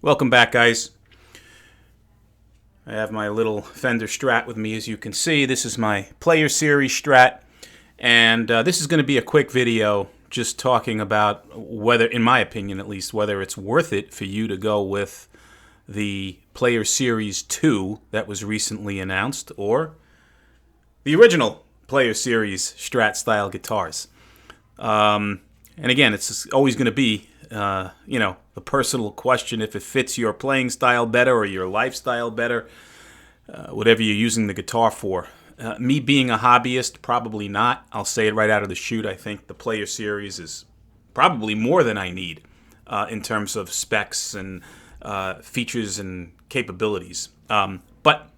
Welcome back, guys. I have my little Fender Strat with me, as you can see. This is my Player Series Strat, and this is going to be a quick video just talking about whether, in my opinion at least, whether it's worth it for you to go with the Player Series 2 that was recently announced, or the original Player Series Strat style guitars. And again, it's always going to be the personal question if it fits your playing style better or your lifestyle better, whatever you're using the guitar for. Me being a hobbyist, probably not. I'll say it right out of the chute. I think the Player Series is probably more than I need in terms of specs and features and capabilities. But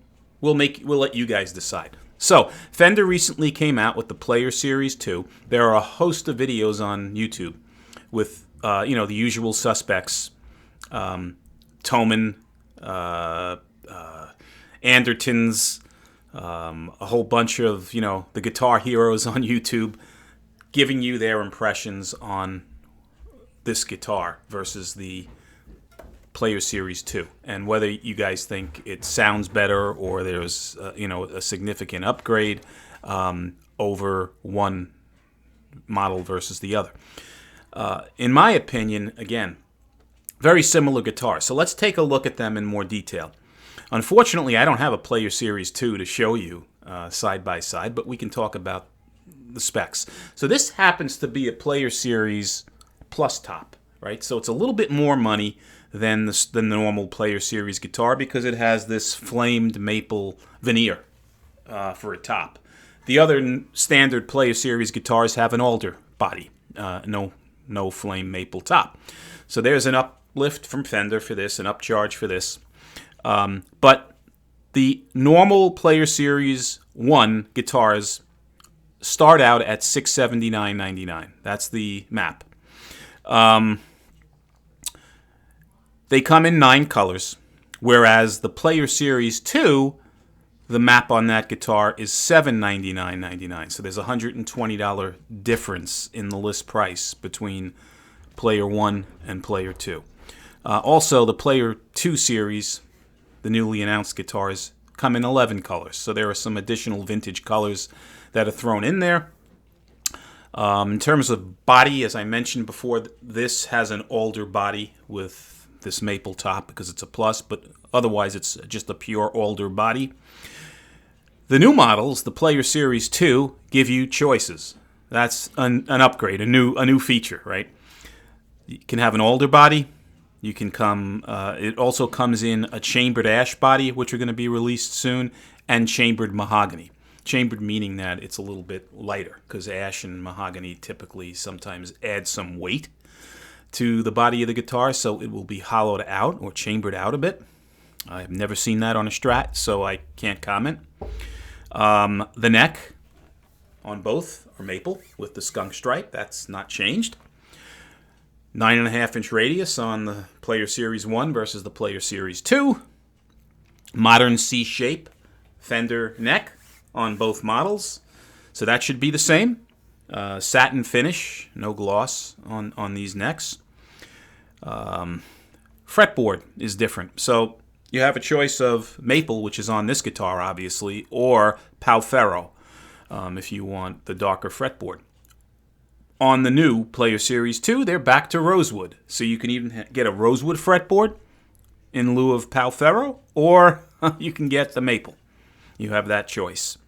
we'll let you guys decide. So, Fender recently came out with the Player Series 2. There are a host of videos on YouTube with the usual suspects, Thoman, Andertons, a whole bunch of, the guitar heroes on YouTube giving you their impressions on this guitar versus the Player Series 2, and whether you guys think it sounds better or there's, a significant upgrade over one model versus the other. In my opinion, again, very similar guitars. So let's take a look at them in more detail. Unfortunately, I don't have a Player Series 2 to show you side by side, but we can talk about the specs. So this happens to be a Player Series Plus top, right? So it's a little bit more money than the normal Player Series guitar because it has this flamed maple veneer for a top. The other standard Player Series guitars have an alder body, no flame maple top. So there's an uplift from Fender for this, an upcharge for this. But the normal Player Series 1 guitars start out at $679.99. That's the map. They come in 9 colors, whereas the Player Series 2, the map on that guitar is $799.99. So there's a $120 difference in the list price between Player 1 and Player 2. Also, the Player 2 series, the newly announced guitars, come in 11 colors. So there are some additional vintage colors that are thrown in there. In terms of body, as I mentioned before, this has an alder body with this maple top because it's a plus, but otherwise it's just a pure alder body. The new models, the Player Series 2, give you choices. That's an upgrade, a new feature, right? You can have an alder body. You can it also comes in a chambered ash body, which are going to be released soon, and chambered mahogany. Chambered meaning that it's a little bit lighter, because ash and mahogany typically sometimes add some weight to the body of the guitar, so it will be hollowed out or chambered out a bit. I've never seen that on a Strat, so I can't comment. The neck on both are maple with the skunk stripe. That's not changed. 9.5-inch radius on the Player Series 1 versus the Player Series 2. Modern C-shape Fender neck on both models. So that should be the same. Satin finish, no gloss on these necks. Fretboard is different. So you have a choice of maple, which is on this guitar, obviously, or Palferro, if you want the darker fretboard. On the new Player Series 2, they're back to rosewood. So you can even get a rosewood fretboard in lieu of Palferro, or you can get the maple. You have that choice.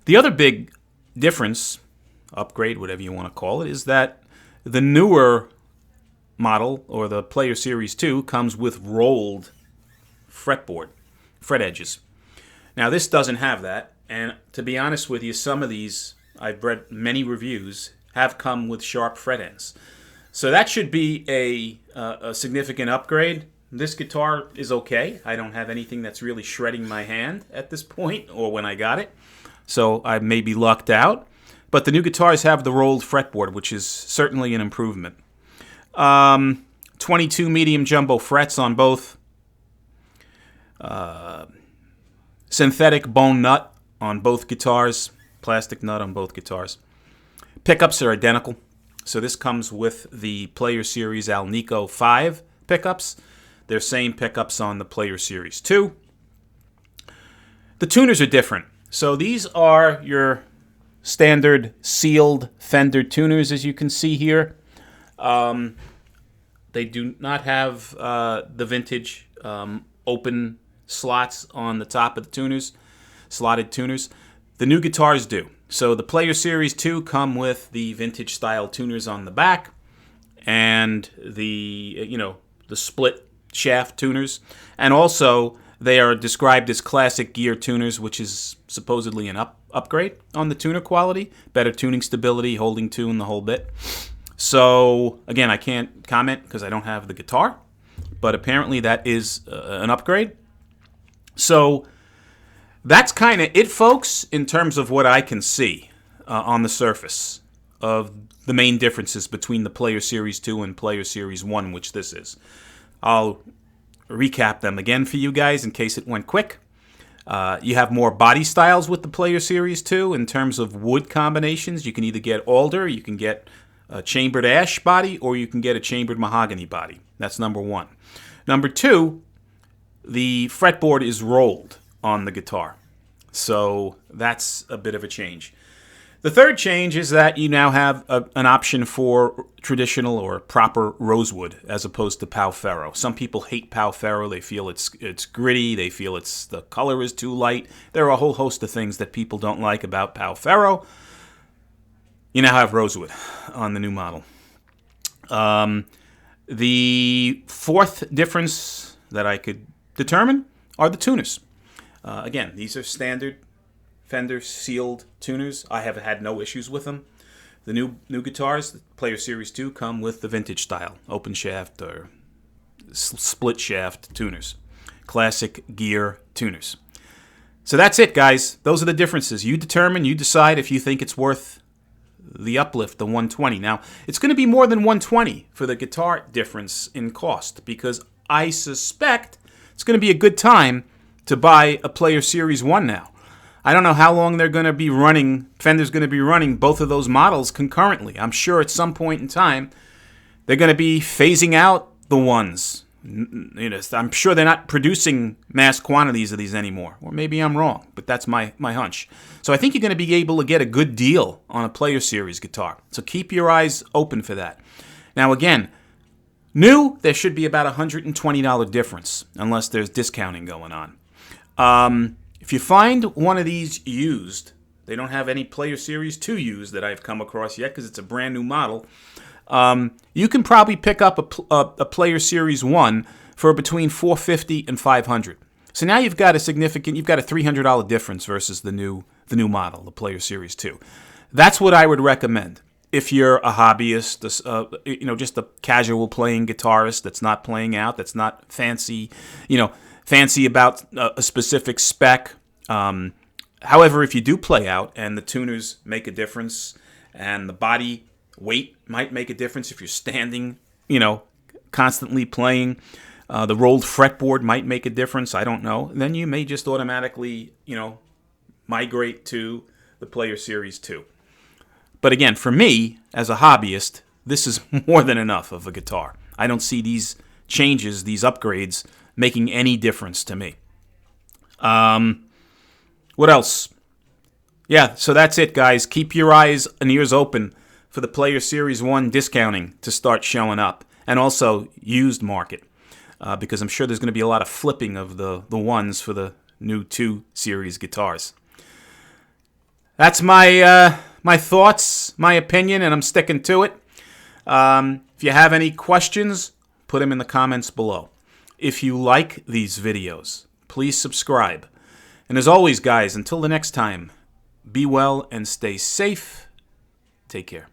The other big difference, upgrade, whatever you want to call it, is that the newer model, or the Player Series 2, comes with rolled fret edges. Now this doesn't have that, and to be honest with you, some of these, I've read many reviews, have come with sharp fret ends. So that should be a significant upgrade. This guitar is okay. I don't have anything that's really shredding my hand at this point, or when I got it, so I may be lucked out. But the new guitars have the rolled fretboard, which is certainly an improvement. 22 medium jumbo frets on both. Synthetic bone nut on both guitars. Plastic nut on both guitars. Pickups are identical. So this comes with the Player Series Alnico 5 pickups. They're same pickups on the Player Series 2. The tuners are different. So these are your standard sealed Fender tuners, as you can see here. They do not have the vintage open slots on the top of the tuners, slotted tuners. The new guitars do. So the Player Series 2 come with the vintage style tuners on the back and the split shaft tuners, and also they are described as classic gear tuners, which is supposedly an upgrade on the tuner quality, better tuning stability, holding tune, the whole bit. So again, I can't comment because I don't have the guitar, but apparently that is an upgrade. So that's kind of it, folks, in terms of what I can see on the surface of the main differences between the Player Series 2 and Player Series 1, which this is. I'll recap them again for you guys in case it went quick. You have more body styles with the Player Series 2 in terms of wood combinations. You can either get alder, you can get a chambered ash body, or you can get a chambered mahogany body. That's number one. Number two, the fretboard is rolled on the guitar. So that's a bit of a change. The third change is that you now have an option for traditional or proper rosewood as opposed to pau ferro. Some people hate pau ferro. They feel it's gritty. They feel the color is too light. There are a whole host of things that people don't like about pau ferro. You now have rosewood on the new model. The fourth difference that I could determine are the tuners. Again, these are standard Fender sealed tuners. I have had no issues with them. The new guitars, the Player Series 2, come with the vintage style, open shaft or split shaft tuners. Classic gear tuners. So that's it, guys. Those are the differences. You determine, you decide if you think it's worth the uplift, the 120. Now, it's going to be more than 120 for the guitar difference in cost, because I suspect it's going to be a good time to buy a Player Series 1 now. I don't know how long they're going to be running, Fender's going to be running both of those models concurrently. I'm sure at some point in time they're going to be phasing out the ones. I'm sure they're not producing mass quantities of these anymore. Or maybe I'm wrong, but that's my hunch. So I think you're going to be able to get a good deal on a Player Series guitar. So keep your eyes open for that. Now again, new, there should be about a $120 difference, unless there's discounting going on. If you find one of these used, they don't have any Player Series 2 used that I've come across yet because it's a brand new model. You can probably pick up a Player Series 1 for between $450 and $500. So now you've got a $300 difference versus the new model, the Player Series 2. That's what I would recommend if you're a hobbyist, just a casual playing guitarist that's not playing out, that's not fancy about a specific spec. However, if you do play out and the tuners make a difference and the body weight might make a difference if you're standing, constantly playing, the rolled fretboard might make a difference, I don't know, then you may just automatically, migrate to the Player Series 2. But again, for me, as a hobbyist, this is more than enough of a guitar. I don't see these changes, these upgrades, making any difference to me. What else? Yeah, so that's it, guys. Keep your eyes and ears open for the Player Series 1 discounting to start showing up. And also used market, because I'm sure there's going to be a lot of flipping of the ones for the new 2 Series guitars. That's my thoughts, my opinion, and I'm sticking to it. If you have any questions, put them in the comments below. If you like these videos, please subscribe. And as always, guys, until the next time, be well and stay safe. Take care.